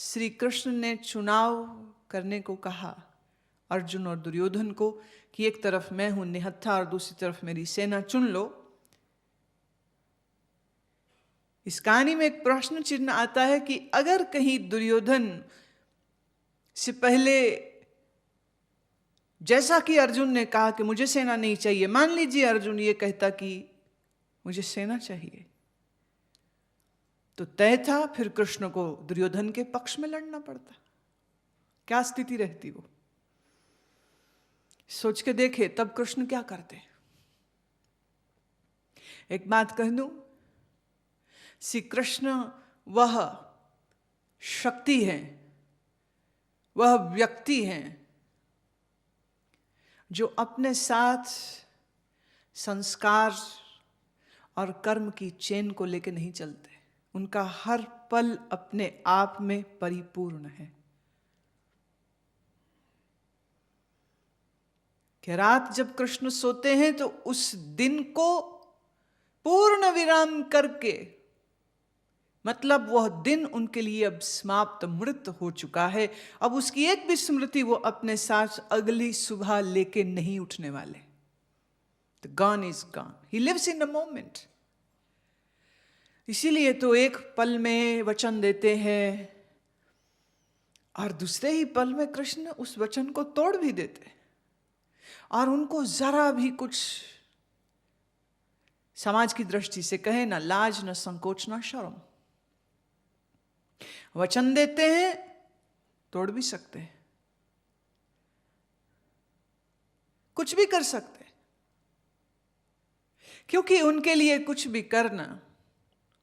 श्री कृष्ण ने चुनाव करने को कहा अर्जुन और दुर्योधन को कि एक तरफ मैं हूं निहत्था और दूसरी तरफ मेरी सेना, चुन लो। इस कहानी में एक प्रश्न चिन्ह आता है कि अगर कहीं दुर्योधन से पहले जैसा कि अर्जुन ने कहा कि मुझे सेना नहीं चाहिए, मान लीजिए अर्जुन ये कहता कि मुझे सेना चाहिए, तो तय था फिर कृष्ण को दुर्योधन के पक्ष में लड़ना पड़ता। क्या स्थिति रहती वो, सोच के देखे तब कृष्ण क्या करते। एक बात कह दूं, श्री कृष्ण वह शक्ति है, वह व्यक्ति है जो अपने साथ संस्कार और कर्म की चेन को लेकर नहीं चलते। उनका हर पल अपने आप में परिपूर्ण है। कि रात जब कृष्ण सोते हैं तो उस दिन को पूर्ण विराम करके, मतलब वह दिन उनके लिए अब समाप्त मृत हो चुका है। अब उसकी एक भी स्मृति वो अपने साथ अगली सुबह लेके नहीं उठने वाले। The gone is gone. He lives in the moment. इसीलिए तो एक पल में वचन देते हैं और दूसरे ही पल में कृष्ण उस वचन को तोड़ भी देते, और उनको जरा भी कुछ समाज की दृष्टि से कहे ना लाज, ना संकोच, ना शर्म। वचन देते हैं, तोड़ भी सकते हैं, कुछ भी कर सकते हैं, क्योंकि उनके लिए कुछ भी करना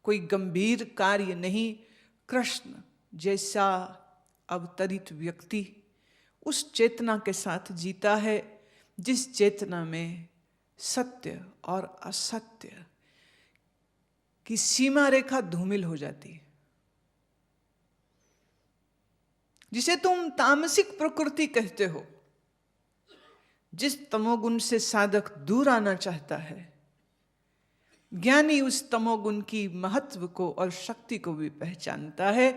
कोई गंभीर कार्य नहीं। कृष्ण जैसा अवतरित व्यक्ति उस चेतना के साथ जीता है जिस चेतना में सत्य और असत्य की सीमा रेखा धूमिल हो जाती है। जिसे तुम तामसिक प्रकृति कहते हो, जिस तमोगुण से साधक दूर आना चाहता है, ज्ञानी उस तमोगुण की महत्व को और शक्ति को भी पहचानता है।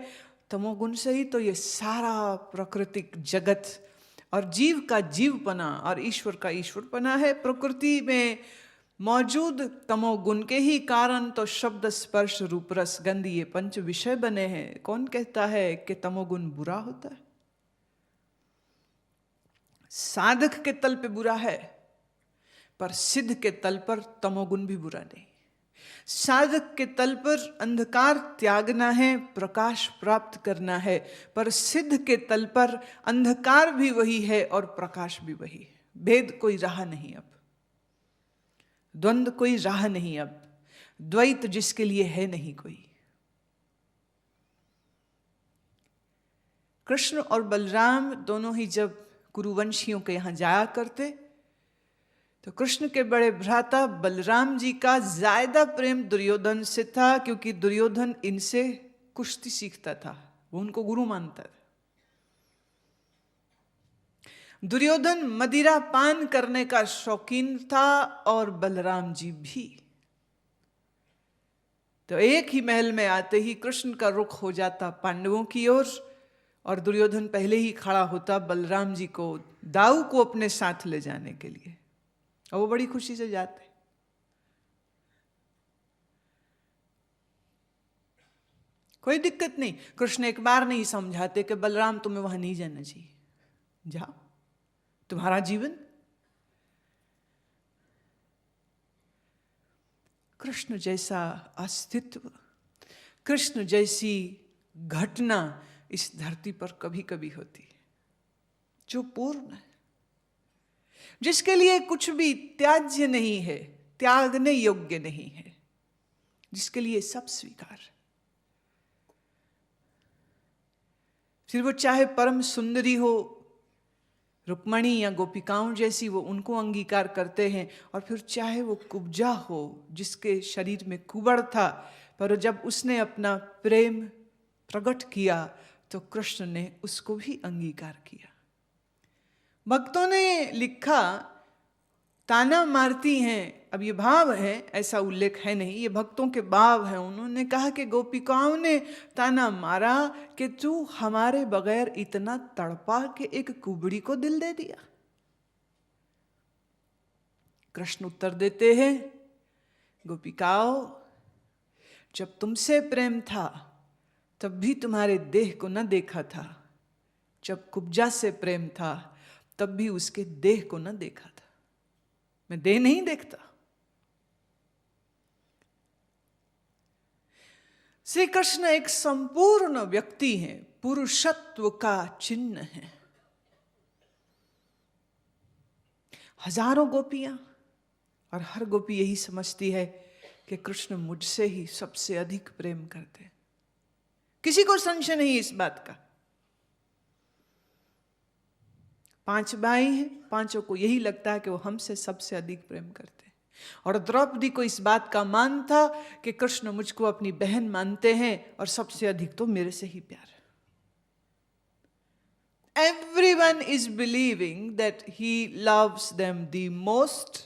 तमोगुण से ही तो ये सारा प्राकृतिक जगत और जीव का जीवपना और ईश्वर का ईश्वरपना है। प्रकृति में मौजूद तमोगुण के ही कारण तो शब्द, स्पर्श, रूप, रस, गंध ये पंच विषय बने हैं। कौन कहता है कि तमोगुण बुरा होता है? साधक के तल पे बुरा है, पर सिद्ध के तल पर तमोगुण भी बुरा नहीं। साधक के तल पर अंधकार त्यागना है, प्रकाश प्राप्त करना है, पर सिद्ध के तल पर अंधकार भी वही है और प्रकाश भी वही है। भेद कोई रहा नहीं अब, द्वंद्व कोई राह नहीं अब, द्वैत जिसके लिए है नहीं कोई। कृष्ण और बलराम दोनों ही जब कुरुवंशियों के यहां जाया करते तो कृष्ण के बड़े भ्राता बलराम जी का ज्यादा प्रेम दुर्योधन से था, क्योंकि दुर्योधन इनसे कुश्ती सीखता था, वो उनको गुरु मानता था। दुर्योधन मदिरा पान करने का शौकीन था और बलराम जी भी। तो एक ही महल में आते ही कृष्ण का रुख हो जाता पांडवों की ओर, और दुर्योधन पहले ही खड़ा होता बलराम जी को, दाऊ को अपने साथ ले जाने के लिए, और वो बड़ी खुशी से जाते। कोई दिक्कत नहीं। कृष्ण एक बार नहीं समझाते कि बलराम तुम्हें वहां नहीं जाना चाहिए, जाओ, तुम्हारा जीवन। कृष्ण जैसा अस्तित्व, कृष्ण जैसी घटना इस धरती पर कभी कभी होती है, जो पूर्ण है, जिसके लिए कुछ भी त्याज्य नहीं है, त्यागने योग्य नहीं है, जिसके लिए सब स्वीकार है। फिर वो चाहे परम सुंदरी हो, रुक्मणी या गोपिकाओं जैसी, वो उनको अंगीकार करते हैं, और फिर चाहे वो कुब्जा हो जिसके शरीर में कुबड़ था, पर जब उसने अपना प्रेम प्रकट किया तो कृष्ण ने उसको भी अंगीकार किया। भक्तों ने लिखा, ताना मारती हैं अब ये भाव है, ऐसा उल्लेख है नहीं, ये भक्तों के भाव हैं। उन्होंने कहा कि गोपिकाओं ने ताना मारा कि तू हमारे बगैर इतना तड़पा के एक कुबड़ी को दिल दे दिया। कृष्ण उत्तर देते हैं, गोपिकाओं, जब तुमसे प्रेम था तब भी तुम्हारे देह को न देखा था, जब कुब्जा से प्रेम था तब भी उसके देह को न देखा था। मैं देह नहीं देखता। श्री कृष्ण एक संपूर्ण व्यक्ति हैं, पुरुषत्व का चिन्ह है। हजारों गोपियां, और हर गोपी यही समझती है कि कृष्ण मुझसे ही सबसे अधिक प्रेम करते। किसी को संशय नहीं इस बात का। 5 भाई हैं, पांचों को यही लगता है कि वो हमसे सबसे अधिक प्रेम करते हैं। और द्रौपदी को इस बात का मान था कि कृष्ण मुझको अपनी बहन मानते हैं और सबसे अधिक तो मेरे से ही प्यार है। Everyone is believing that he loves them the most।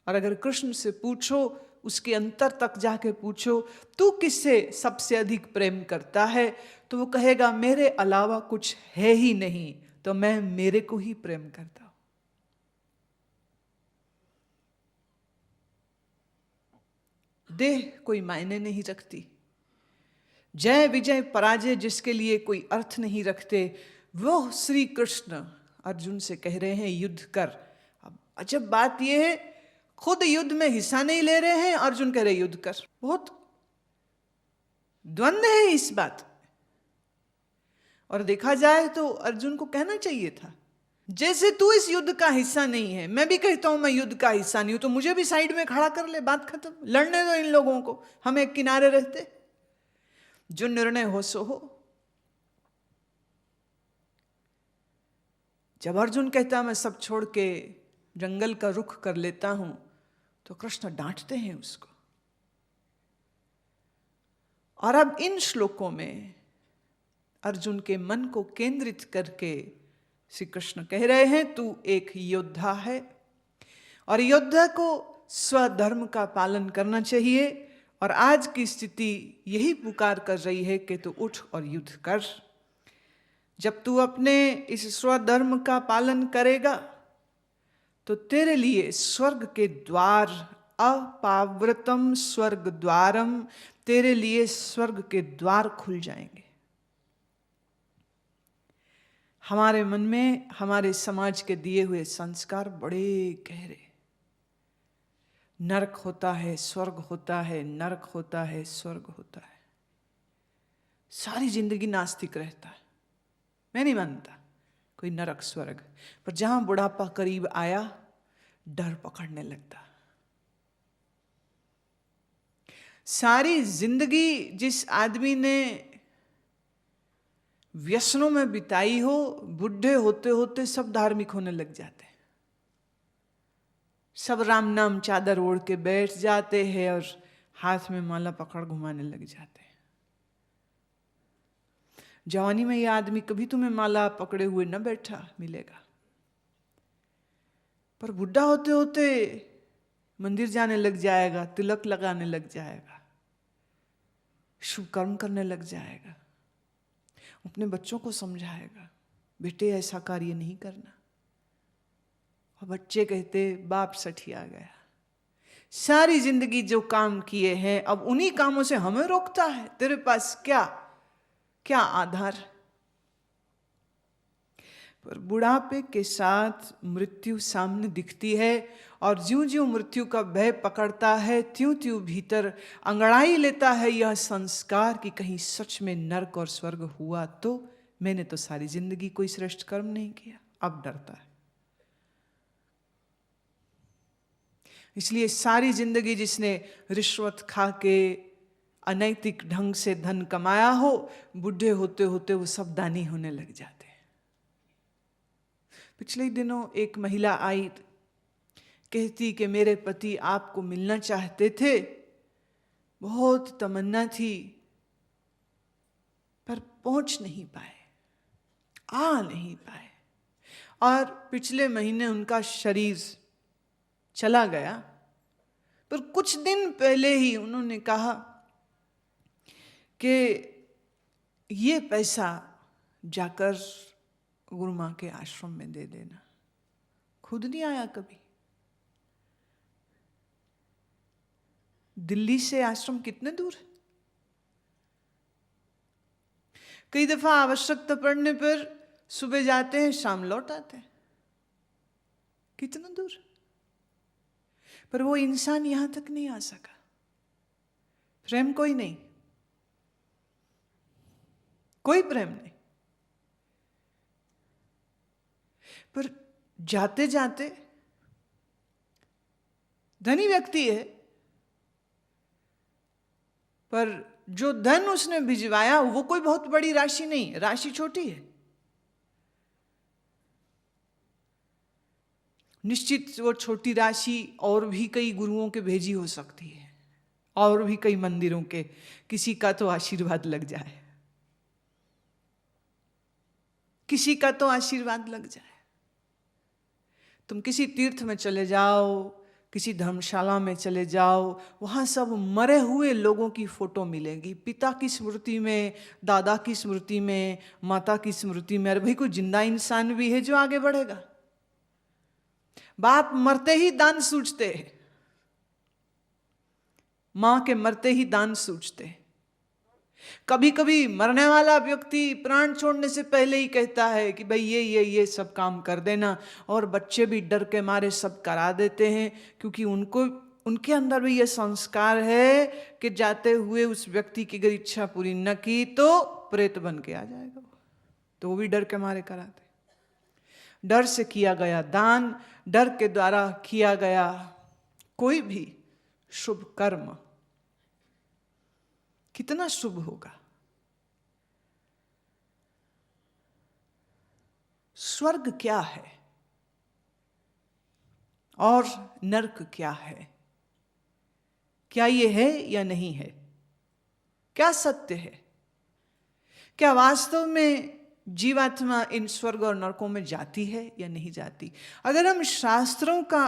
और अगर कृष्ण से पूछो, उसके अंतर तक जाके पूछो, तू किससे सबसे अधिक प्रेम करता है, तो वो कहेगा मेरे अलावा कुछ है ही नहीं, तो मैं मेरे को ही प्रेम करता हूं। देह कोई मायने नहीं रखती। जय विजय पराजय जिसके लिए कोई अर्थ नहीं रखते, वो श्री कृष्ण अर्जुन से कह रहे हैं युद्ध कर। अब अजब बात यह है, खुद युद्ध में हिस्सा नहीं ले रहे हैं, अर्जुन कह रहे युद्ध कर। बहुत द्वंद्व है इस बात। और देखा जाए तो अर्जुन को कहना चाहिए था, जैसे तू इस युद्ध का हिस्सा नहीं है, मैं भी कहता हूं मैं युद्ध का हिस्सा नहीं हूं, तो मुझे भी साइड में खड़ा कर ले, बात खत्म, लड़ने दो इन लोगों को, हम एक किनारे रहते, जो निर्णय हो सो हो। जब अर्जुन कहता मैं सब छोड़ के जंगल का रुख कर लेता हूं, तो कृष्ण डांटते हैं उसको। और अब इन श्लोकों में अर्जुन के मन को केंद्रित करके श्री कृष्ण कह रहे हैं, तू एक योद्धा है और योद्धा को स्वधर्म का पालन करना चाहिए, और आज की स्थिति यही पुकार कर रही है कि तू उठ और युद्ध कर। जब तू अपने इस स्वधर्म का पालन करेगा तो तेरे लिए स्वर्ग के द्वार, अपावृतम स्वर्ग द्वारम, तेरे लिए स्वर्ग के द्वार खुल जाएंगे। हमारे मन में हमारे समाज के दिए हुए संस्कार बड़े गहरे, नरक होता है, स्वर्ग होता है, नरक होता है, स्वर्ग होता है। सारी जिंदगी नास्तिक रहता है। मैं नहीं मानता कोई नरक स्वर्ग, पर जहां बुढ़ापा करीब आया डर पकड़ने लगता। सारी जिंदगी जिस आदमी ने व्यसनों में बिताई हो, बुढ़े होते होते सब धार्मिक होने लग जाते हैं। सब राम नाम चादर ओढ़ के बैठ जाते हैं और हाथ में माला पकड़ घुमाने लग जाते हैं। जवानी में यह आदमी कभी तुम्हें माला पकड़े हुए न बैठा मिलेगा, पर बुढ़ा होते होते मंदिर जाने लग जाएगा, तिलक लगाने लग जाएगा, शुभ कर्म करने लग जाएगा, अपने बच्चों को समझाएगा बेटे ऐसा कार्य नहीं करना, और बच्चे कहते बाप सठिया गया। सारी जिंदगी जो काम किए हैं अब उन्हीं कामों से हमें रोकता है। तेरे पास क्या क्या आधार? पर बुढ़ापे के साथ मृत्यु सामने दिखती है, और ज्यों ज्यों मृत्यु का भय पकड़ता है त्यों त्यों भीतर अंगड़ाई लेता है यह संस्कार कि कहीं सच में नरक और स्वर्ग हुआ तो मैंने तो सारी जिंदगी कोई श्रेष्ठ कर्म नहीं किया। अब डरता है। इसलिए सारी जिंदगी जिसने रिश्वत खा के अनैतिक ढंग से धन कमाया हो, बुढ़े होते होते वो सब दानी होने लग जाते हैं। पिछले दिनों एक महिला आई, कहती कि मेरे पति आपको मिलना चाहते थे, बहुत तमन्ना थी, पर पहुंच नहीं पाए, आ नहीं पाए, और पिछले महीने उनका शरीर चला गया पर कुछ दिन पहले ही उन्होंने कहा कि ये पैसा जाकर गुरु माँ के आश्रम में दे देना। खुद नहीं आया कभी। दिल्ली से आश्रम कितने दूर है? कई दफा आवश्यकता पड़ने पर सुबह जाते हैं, शाम लौट आते हैं। कितना दूर। पर वो इंसान यहां तक नहीं आ सका। प्रेम कोई नहीं, कोई प्रेम नहीं। पर जाते जाते, धनी व्यक्ति है, पर जो धन उसने भिजवाया वो कोई बहुत बड़ी राशि नहीं, राशि छोटी है। निश्चित वो छोटी राशि और भी कई गुरुओं के भेजी हो सकती है, और भी कई मंदिरों के, किसी का तो आशीर्वाद लग जाए, किसी का तो आशीर्वाद लग जाए। तुम किसी तीर्थ में चले जाओ, किसी धर्मशाला में चले जाओ, वहाँ सब मरे हुए लोगों की फोटो मिलेगी। पिता की स्मृति में, दादा की स्मृति में, माता की स्मृति में। अरे भाई, कोई जिंदा इंसान भी है जो आगे बढ़ेगा? बाप मरते ही दान सूझते हैं, मां के मरते ही दान सूझते हैं। कभी कभी मरने वाला व्यक्ति प्राण छोड़ने से पहले ही कहता है कि भाई ये सब काम कर देना, और बच्चे भी डर के मारे सब करा देते हैं, क्योंकि उनको, उनके अंदर भी ये संस्कार है कि जाते हुए उस व्यक्ति की अगर इच्छा पूरी न की तो प्रेत बन के आ जाएगा। तो वो भी डर के मारे कराते। डर से किया गया दान, डर के द्वारा किया गया कोई भी शुभ कर्म कितना शुभ होगा। स्वर्ग क्या है और नरक क्या है? क्या ये है या नहीं है? क्या सत्य है? क्या वास्तव में जीवात्मा इन स्वर्ग और नरकों में जाती है या नहीं जाती? अगर हम शास्त्रों का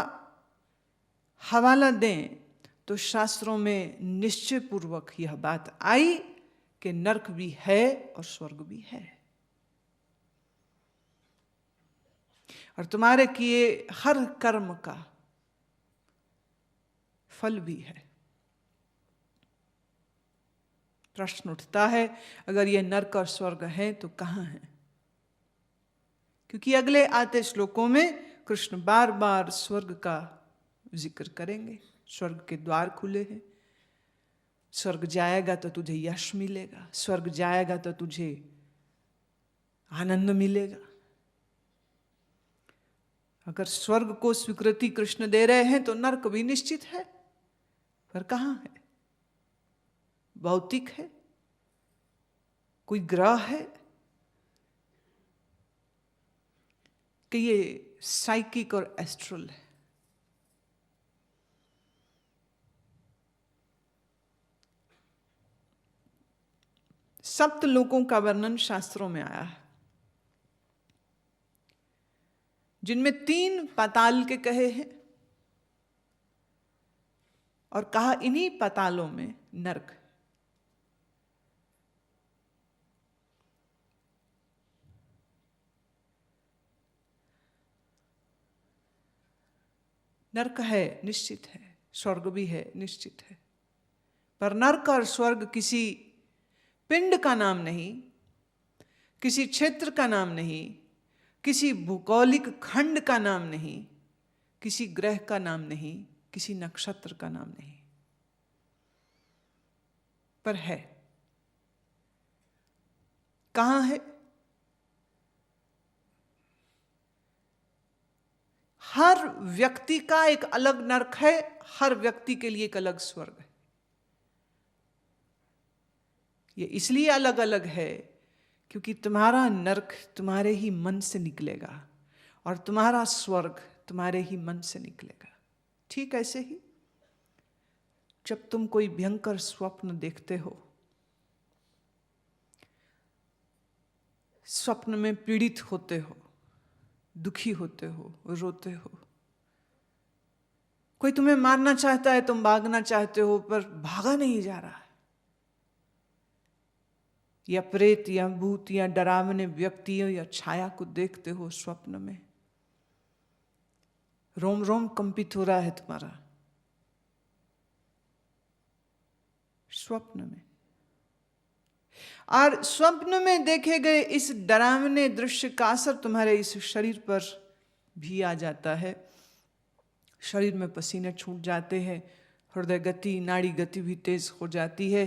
हवाला दें तो शास्त्रों में निश्चय पूर्वक यह बात आई कि नरक भी है और स्वर्ग भी है, और तुम्हारे किए हर कर्म का फल भी है। प्रश्न उठता है, अगर ये नरक और स्वर्ग है तो कहाँ है? क्योंकि अगले आते श्लोकों में कृष्ण बार बार स्वर्ग का जिक्र करेंगे। स्वर्ग के द्वार खुले हैं, स्वर्ग जाएगा तो तुझे यश मिलेगा, स्वर्ग जाएगा तो तुझे आनंद मिलेगा। अगर स्वर्ग को स्वीकृति कृष्ण दे रहे हैं तो नरक भी निश्चित है, पर कहाँ है? भौतिक है? कोई ग्रह है कि ये साइकिक और एस्ट्रल है? सप्त लोकों का वर्णन शास्त्रों में आया है, जिनमें 3 पाताल के कहे हैं, और कहा इन्हीं पातालों में नरक। नरक है, निश्चित है, स्वर्ग भी है, निश्चित है, पर नरक और स्वर्ग किसी पिंड का नाम नहीं, किसी क्षेत्र का नाम नहीं, किसी भूगोलिक खंड का नाम नहीं, किसी ग्रह का नाम नहीं, किसी नक्षत्र का नाम नहीं, पर है। कहाँ है? हर व्यक्ति का एक अलग नरक है, हर व्यक्ति के लिए एक अलग स्वर्ग है। ये इसलिए अलग अलग है क्योंकि तुम्हारा नरक तुम्हारे ही मन से निकलेगा और तुम्हारा स्वर्ग तुम्हारे ही मन से निकलेगा। ठीक ऐसे ही जब तुम कोई भयंकर स्वप्न देखते हो, स्वप्न में पीड़ित होते हो, दुखी होते हो, रोते हो, कोई तुम्हें मारना चाहता है, तुम भागना चाहते हो पर भागा नहीं जा रहा है। या प्रेत या भूत या डरावने व्यक्तियों या छाया को देखते हो स्वप्न में, रोम रोम कंपित हो रहा है तुम्हारा स्वप्न में। और स्वप्न में देखे गए इस डरावने दृश्य का असर तुम्हारे इस शरीर पर भी आ जाता है। शरीर में पसीने छूट जाते हैं, हृदय गति, नाड़ी गति भी तेज हो जाती है।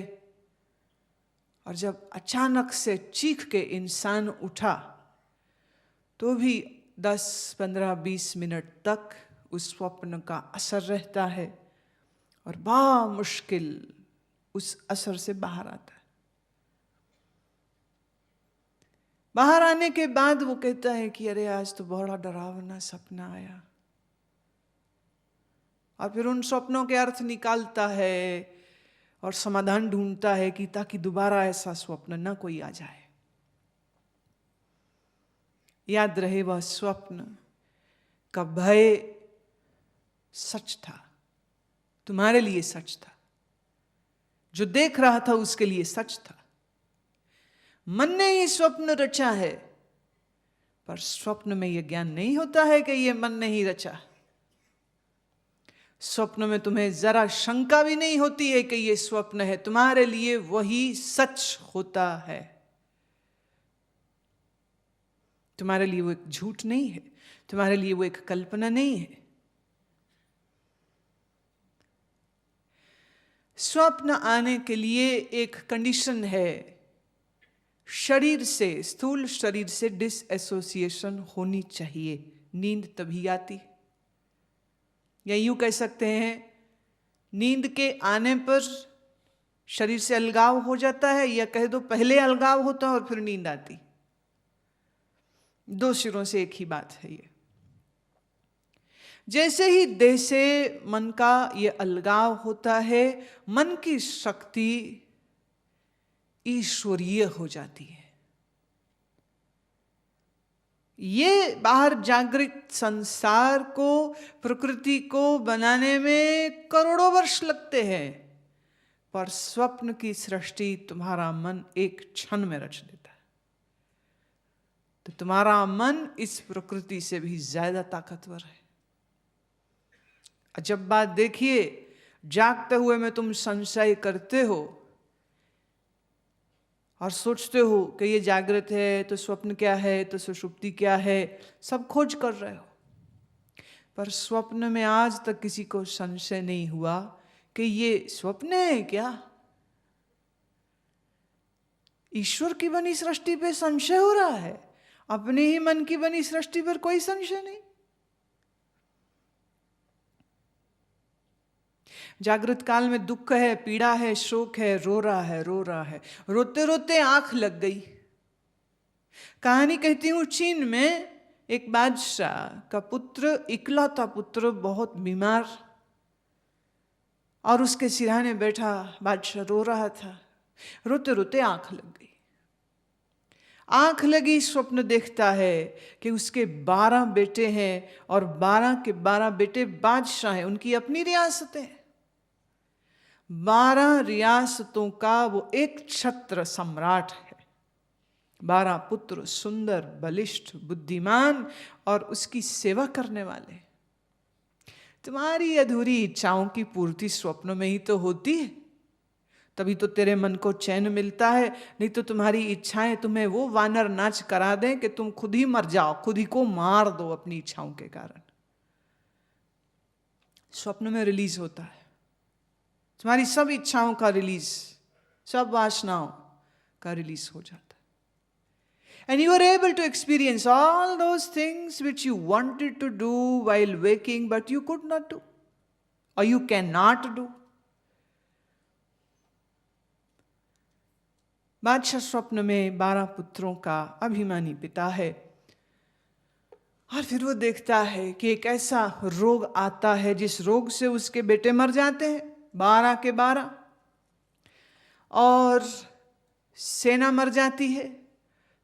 और जब अचानक से चीख के इंसान उठा तो भी 10, 15, 20 मिनट तक उस स्वप्न का असर रहता है और बड़ा मुश्किल उस असर से बाहर आता है। बाहर आने के बाद वो कहता है कि अरे आज तो बड़ा डरावना सपना आया, और फिर उन स्वप्नों के अर्थ निकालता है और समाधान ढूंढता है कि ताकि दोबारा ऐसा स्वप्न न कोई आ जाए। याद रहे वह स्वप्न का भय सच था, तुम्हारे लिए सच था, जो देख रहा था उसके लिए सच था। मन ने ही स्वप्न रचा है, पर स्वप्न में यह ज्ञान नहीं होता है कि यह मन ने ही रचा। स्वप्न में तुम्हें जरा शंका भी नहीं होती है कि यह स्वप्न है, तुम्हारे लिए वही सच होता है। तुम्हारे लिए वो एक झूठ नहीं है, तुम्हारे लिए वो एक कल्पना नहीं है। स्वप्न आने के लिए एक कंडीशन है, शरीर से, स्थूल शरीर से डिसएसोसिएशन होनी चाहिए, नींद तभी आती। या यूं कह सकते हैं, नींद के आने पर शरीर से अलगाव हो जाता है, या कह दो पहले अलगाव होता है और फिर नींद आती। दो सिरों से एक ही बात है ये। जैसे ही देह से मन का ये अलगाव होता है, मन की शक्ति ईश्वरीय हो जाती है। ये बाहर जागृत संसार को, प्रकृति को बनाने में करोड़ों वर्ष लगते हैं, पर स्वप्न की सृष्टि तुम्हारा मन एक क्षण में रच देता है। तो तुम्हारा मन इस प्रकृति से भी ज्यादा ताकतवर है। जब बात देखिए, जागते हुए में तुम संशय करते हो और सोचते हो कि ये जागृत है तो स्वप्न क्या है, तो सुषुप्ति क्या है, सब खोज कर रहे हो। पर स्वप्न में आज तक किसी को संशय नहीं हुआ कि ये स्वप्न है क्या। ईश्वर की बनी सृष्टि पे संशय हो रहा है, अपने ही मन की बनी सृष्टि पर कोई संशय नहीं। जागृत काल में दुख है, पीड़ा है, शोक है, रो रहा है, रोते रोते आंख लग गई। कहानी कहती हूं, चीन में एक बादशाह का पुत्र, इकलौता पुत्र, बहुत बीमार, और उसके सिरहाने बैठा बादशाह रो रहा था। रोते रोते आंख लग गई। आंख लगी, स्वप्न देखता है कि उसके 12 बेटे हैं और 12 के 12 बेटे बादशाह हैं, उनकी अपनी रियासतें। 12 रियासतों का वो एक छत्र सम्राट है। 12 पुत्र सुंदर, बलिष्ठ, बुद्धिमान और उसकी सेवा करने वाले। तुम्हारी अधूरी इच्छाओं की पूर्ति स्वप्न में ही तो होती है, तभी तो तेरे मन को चैन मिलता है। नहीं तो तुम्हारी इच्छाएं तुम्हें वो वानर नाच करा दें कि तुम खुद ही मर जाओ, खुद ही को मार दो अपनी इच्छाओं के कारण। स्वप्न में रिलीज होता है तुम्हारी सब इच्छाओं का रिलीज, सब वासनाओं का रिलीज हो जाता है। And you are able to experience all those things which you wanted to do while waking, but you could not do, or you cannot do. बादशाह स्वप्न में 12 पुत्रों का अभिमानी पिता है, और फिर वो देखता है कि एक ऐसा रोग आता है जिस रोग से उसके बेटे मर जाते हैं, 12 के 12, और सेना मर जाती है।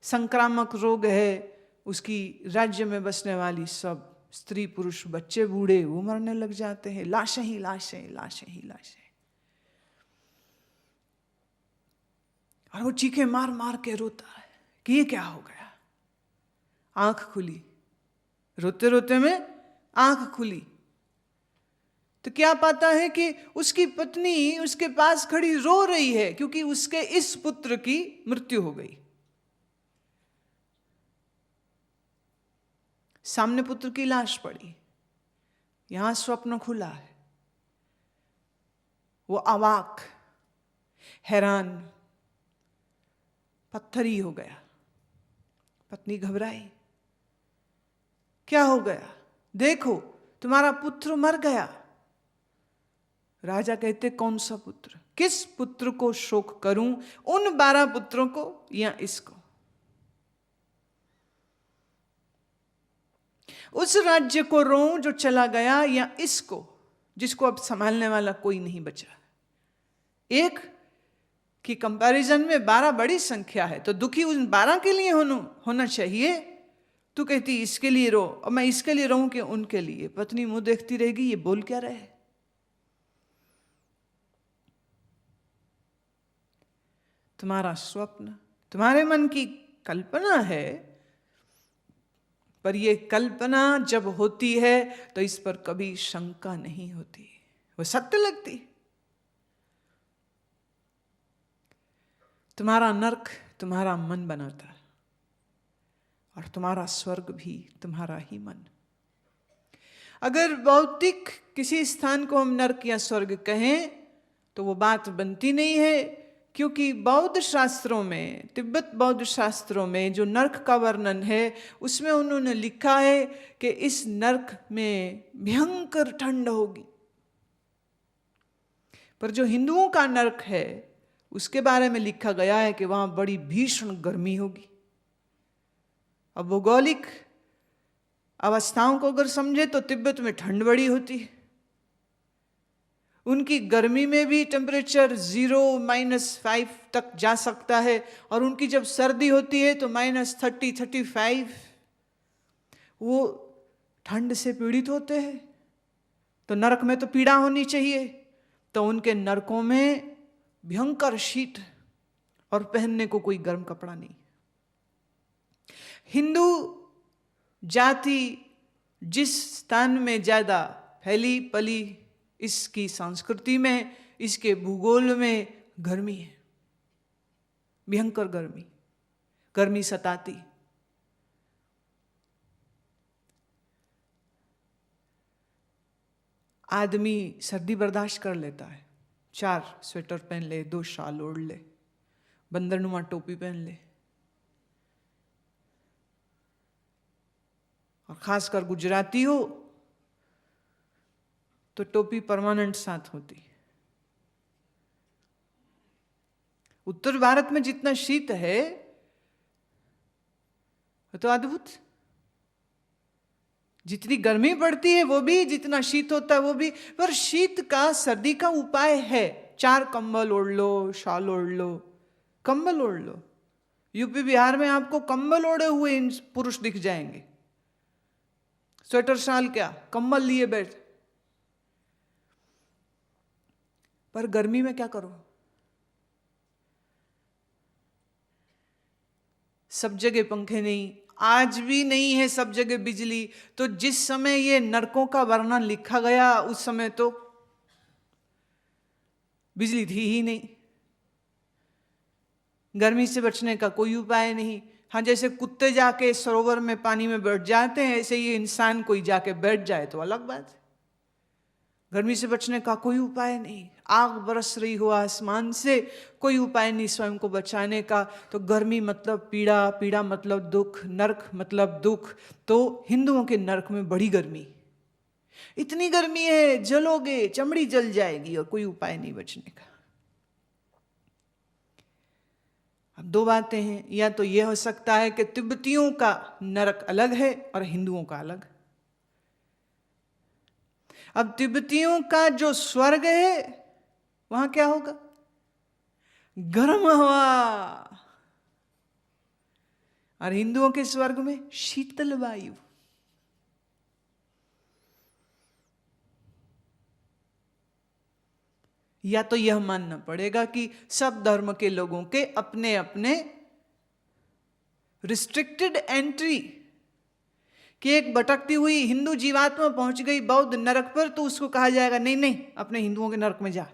संक्रामक रोग है, उसकी राज्य में बसने वाली सब स्त्री पुरुष बच्चे बूढ़े वो मरने लग जाते हैं, लाशें ही लाशें, लाशें ही लाशें। और वो चीखे मार मार के रोता है कि ये क्या हो गया। आंख खुली, रोते रोते में आंख खुली तो क्या पाता है कि उसकी पत्नी उसके पास खड़ी रो रही है क्योंकि उसके इस पुत्र की मृत्यु हो गई। सामने पुत्र की लाश पड़ी, यहां स्वप्न खुला है। वो अवाक, हैरान, पत्थरी हो गया। पत्नी घबराई, क्या हो गया? देखो तुम्हारा पुत्र मर गया। राजा कहते कौन सा पुत्र? किस पुत्र को शोक करूं, उन 12 पुत्रों को या इसको? उस राज्य को रोऊं जो चला गया या इसको जिसको अब संभालने वाला कोई नहीं बचा? एक की कंपैरिजन में 12 बड़ी संख्या है, तो दुखी उन 12 के लिए होना चाहिए। तू कहती इसके लिए रो, और मैं इसके लिए रोऊं कि उनके लिए? पत्नी मुंह देखती रहेगी, ये बोल क्या रहे? तुम्हारा स्वप्न, तुम्हारे मन की कल्पना है, पर यह कल्पना जब होती है तो इस पर कभी शंका नहीं होती, वो सत्य लगती। तुम्हारा नरक तुम्हारा मन बनाता है और तुम्हारा स्वर्ग भी तुम्हारा ही मन। अगर भौतिक किसी स्थान को हम नरक या स्वर्ग कहें तो वो बात बनती नहीं है, क्योंकि बौद्ध शास्त्रों में, तिब्बत बौद्ध शास्त्रों में जो नरक का वर्णन है उसमें उन्होंने लिखा है कि इस नरक में भयंकर ठंड होगी। पर जो हिंदुओं का नरक है उसके बारे में लिखा गया है कि वहां बड़ी भीषण गर्मी होगी। अब भौगोलिक अवस्थाओं को अगर समझे तो तिब्बत में ठंड बड़ी होती है, उनकी गर्मी में भी टेम्परेचर 0 -5 तक जा सकता है, और उनकी जब सर्दी होती है तो -30 35। वो ठंड से पीड़ित होते हैं, तो नरक में तो पीड़ा होनी चाहिए, तो उनके नरकों में भयंकर शीत और पहनने को कोई गर्म कपड़ा नहीं। हिंदू जाति जिस स्थान में ज्यादा फैली पली, इसकी संस्कृति में, इसके भूगोल में गर्मी है, भयंकर गर्मी, गर्मी सताती। आदमी सर्दी बर्दाश्त कर लेता है, 4 स्वेटर पहन ले, 2 शाल ओढ़ ले, बंदरनुमा टोपी पहन ले, और खासकर गुजराती हो तो टोपी परमानेंट साथ होती। उत्तर भारत में जितना शीत है वो तो अद्भुत, जितनी गर्मी पड़ती है वो भी, जितना शीत होता है वो भी। पर शीत का, सर्दी का उपाय है, 4 कंबल ओढ़ लो, शाल ओढ़ लो, कंबल ओढ़ लो। यूपी बिहार में आपको कंबल ओढ़े हुए पुरुष दिख जाएंगे, स्वेटर शाल क्या, कंबल लिए बैठ। पर गर्मी में क्या करो? सब जगह पंखे नहीं, आज भी नहीं है सब जगह बिजली। तो जिस समय ये नरकों का वर्णन लिखा गया उस समय तो बिजली थी ही नहीं, गर्मी से बचने का कोई उपाय नहीं। हाँ, जैसे कुत्ते जाके सरोवर में पानी में बैठ जाते हैं, ऐसे ही इंसान कोई जाके बैठ जाए तो अलग बात है। गर्मी से बचने का कोई उपाय नहीं, आग बरस रही हो आसमान से, कोई उपाय नहीं स्वयं को बचाने का। तो गर्मी मतलब पीड़ा, पीड़ा मतलब दुख, नरक मतलब दुख। तो हिंदुओं के नरक में बड़ी गर्मी, इतनी गर्मी है जलोगे, चमड़ी जल जाएगी, और कोई उपाय नहीं बचने का। अब 2 बातें हैं, या तो यह हो सकता है कि तिब्बतियों का नरक अलग है और हिंदुओं का अलग। अब तिब्बतियों का जो स्वर्ग है वहां क्या होगा? गर्म हवा, और हिंदुओं के स्वर्ग में शीतल वायु। या तो यह मानना पड़ेगा कि सब धर्म के लोगों के अपने अपने रिस्ट्रिक्टेड एंट्री, कि एक भटकती हुई हिंदू जीवात्मा पहुंच गई बौद्ध नरक पर, तो उसको कहा जाएगा नहीं नहीं अपने हिंदुओं के नरक में जा।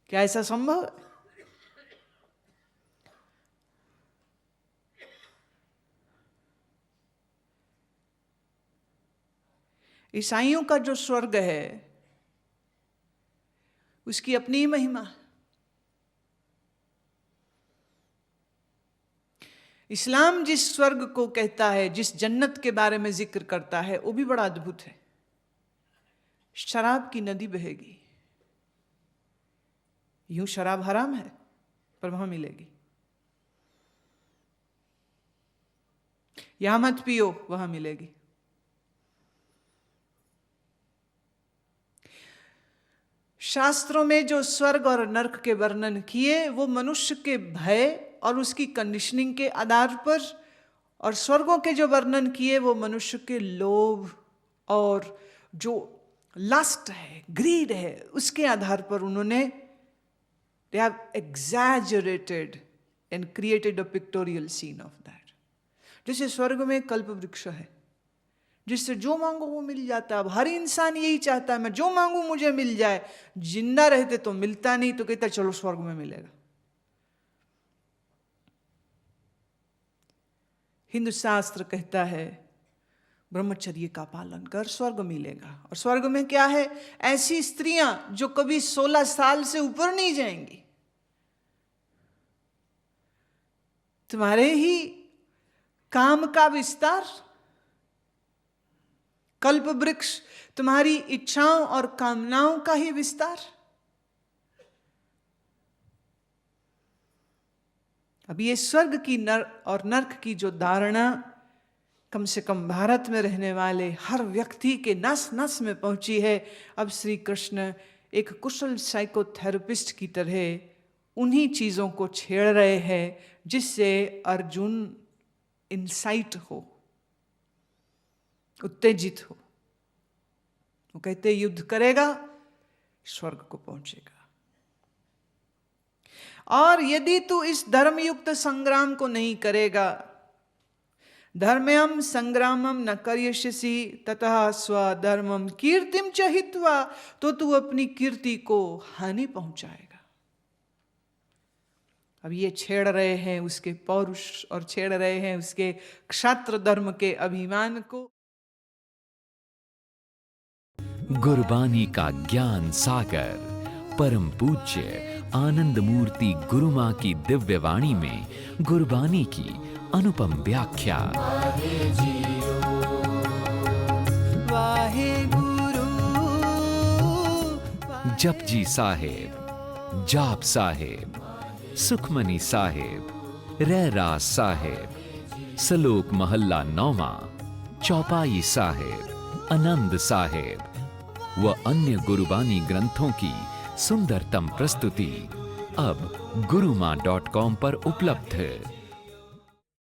क्या ऐसा संभव है? ईसाइयों का जो स्वर्ग है उसकी अपनी ही महिमा है। इस्लाम जिस स्वर्ग को कहता है, जिस जन्नत के बारे में जिक्र करता है, वो भी बड़ा अद्भुत है। शराब की नदी बहेगी। यूं शराब हराम है पर वहां मिलेगी। यहां मत पियो, वहां मिलेगी। शास्त्रों में जो स्वर्ग और नरक के वर्णन किए वो मनुष्य के भय और उसकी कंडीशनिंग के आधार पर, और स्वर्गों के जो वर्णन किए वो मनुष्य के लोभ और जो लस्ट है, ग्रीड है, उसके आधार पर उन्होंने they have exaggerated and created a pictorial scene of that। जैसे स्वर्ग में कल्प वृक्ष है जिससे जो मांगो वो मिल जाता है। अब हर इंसान यही चाहता है मैं जो मांगू मुझे मिल जाए। जिंदा रहते तो मिलता नहीं, तो कहता चलो स्वर्ग में मिलेगा। हिंदू शास्त्र कहता है ब्रह्मचर्य का पालन कर, स्वर्ग मिलेगा। और स्वर्ग में क्या है? ऐसी स्त्रियां जो कभी 16 साल से ऊपर नहीं जाएंगी। तुम्हारे ही काम का विस्तार, कल्प वृक्ष तुम्हारी इच्छाओं और कामनाओं का ही विस्तार। अब ये स्वर्ग की नर और नर्क की जो धारणा कम से कम भारत में रहने वाले हर व्यक्ति के नस नस में पहुंची है। अब श्री कृष्ण एक कुशल साइकोथेरेपिस्ट की तरह उन्हीं चीजों को छेड़ रहे हैं जिससे अर्जुन इंसाइट हो, उत्तेजित हो। वो कहते युद्ध करेगा स्वर्ग को पहुंचेगा। और यदि तू इस धर्मयुक्त संग्राम को नहीं करेगा, धर्म्यम संग्रामम न करिष्यसि ततः स्वधर्मम कीर्तिम च हित्वा, तो तू अपनी कीर्ति को हानि पहुंचाएगा। अब ये छेड़ रहे हैं उसके पौरुष और छेड़ रहे हैं उसके क्षात्र धर्म के अभिमान को। गुरबानी का ज्ञान सागर परम पूज्य आनंद मूर्ति गुरु मां की दिव्य वाणी में गुरबानी की अनुपम व्याख्या। जपजी साहेब, जाप साहेब, सुखमनी साहेब, रहरास साहेब, सलोक महल्ला नौमा, चौपाई साहेब, आनंद साहेब व अन्य गुरबानी ग्रंथों की सुंदरतम प्रस्तुति अब gurumaa.com पर उपलब्ध है।